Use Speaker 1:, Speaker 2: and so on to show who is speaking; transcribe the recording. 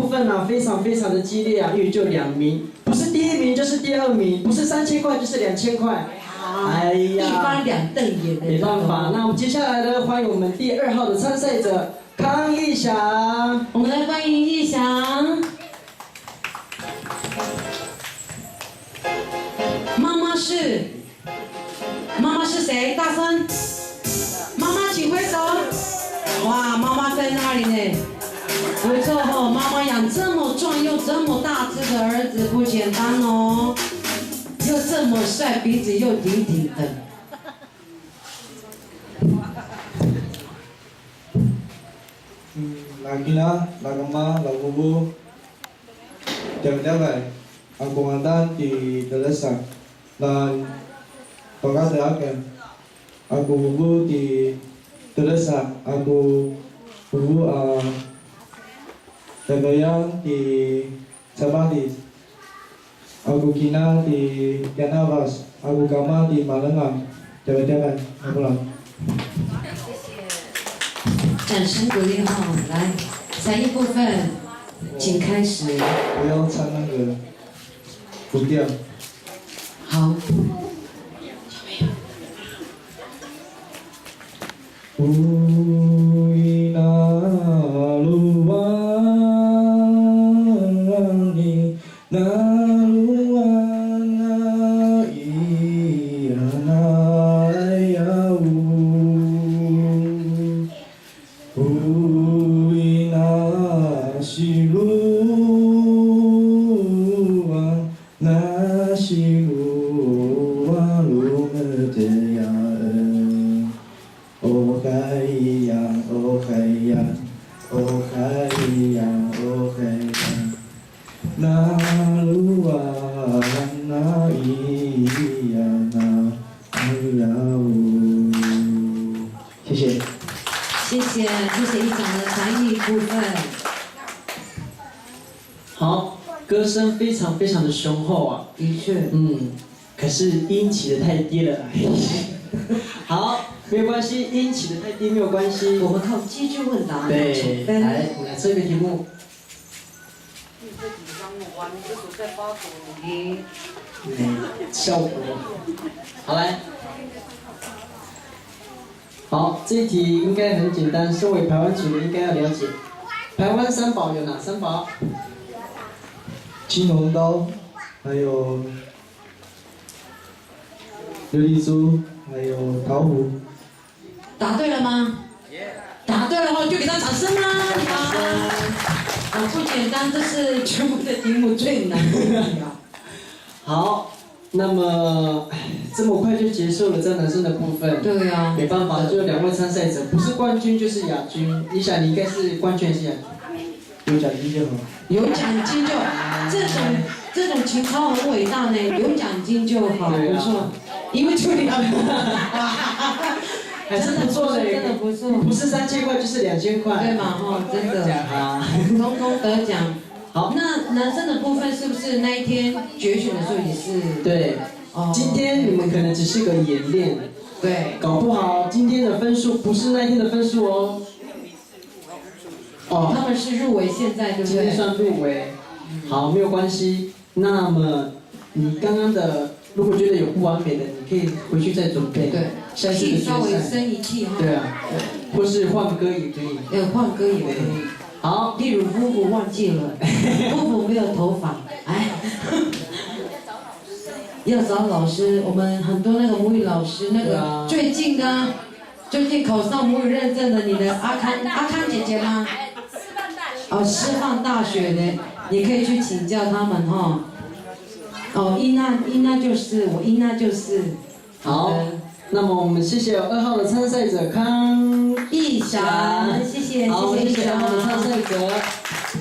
Speaker 1: 部分呢、非常的激烈啊，因为就2名，不是第1名就是第2名，不是3000块就是2000块。哎呀，
Speaker 2: 一翻2瞪眼的，
Speaker 1: 没办法。那我们接下来呢，欢迎我们第2号的参赛者康逸翔，
Speaker 2: 我们来欢迎逸翔。妈妈是谁？大声！妈妈请挥手。哇，妈妈在那里呢。不错哦，妈妈养这么壮又这么大只的儿子不简单哦，又这么帅，鼻子又挺挺的。
Speaker 3: Lagi na, lagama, lagubu, tiap-tiap angkungatan di Delesak dan pagkataakan aku bubu di Delesak, aku bubu Tagayang di Sabadis, aku kina di Yanabas, aku kama di Malangang, tiap-tiap aku lang.
Speaker 2: 掌声鼓励哈，来，才艺部分，请开始。
Speaker 3: 不要唱那个不调。
Speaker 2: 好。
Speaker 3: 谢谢。
Speaker 2: 谢谢一长的才艺部分。
Speaker 1: 好，歌声非常的雄厚啊。
Speaker 2: 的确。
Speaker 1: 可是音起的太低了。好，没有关系，音起的太低没有关系。
Speaker 2: 我们靠机智问答
Speaker 1: 对，来，我们来测一个题目。
Speaker 2: 你这紧张我玩，你这手在发抖。
Speaker 1: 效果。好来。好，这一题应该很简单，身为排湾族的应该要了解。排湾3宝有哪3宝？
Speaker 3: 青龙刀，还有琉璃珠，还有桃核。
Speaker 2: 答对了吗？答对了话就给他掌声啦！不简单，这是全部的题目最难的。
Speaker 1: 好，那么这么快就结束了这男生的部分。
Speaker 2: 对啊。
Speaker 1: 没办法，就2位参赛者，不是冠军就是亚军。你想，你应该是冠军还是亚军？
Speaker 3: 有奖金就好。
Speaker 2: 有奖金就这种情操很伟大呢，有奖金就好，不错。因为就2个。
Speaker 1: 还是不错的，
Speaker 2: 真的不错。
Speaker 1: 不是3000块就是2000块。
Speaker 2: 对嘛哈，真的。通通得奖。好，那男生的部分是不是那一天决选的时候也是？
Speaker 1: 对。今天你们可能只是个演练。
Speaker 2: 对。搞
Speaker 1: 不好今天的分数不是那一天的分数哦。
Speaker 2: 他们是入围现在对不对？
Speaker 1: 今天算入围。好，没有关系。那么你刚刚的，如果觉得有不完美的，你可以回去再准备。
Speaker 2: 对。
Speaker 1: 下次的决赛。
Speaker 2: 稍微升一气哈。
Speaker 1: 对啊。或是换歌也可以。
Speaker 2: 换歌也可以。好，例如夫妇忘记了，夫妇没有头发，哎。要找老师，我们很多那个母语老师，那个最近考上母语认证的，你的阿康姐姐吗？师范大学的，你可以去请教他们哈。伊娜就是我，伊娜就是。
Speaker 1: 好，那么我们谢谢2号的参赛者康逸翔，
Speaker 2: 谢谢
Speaker 1: 2号的参赛者。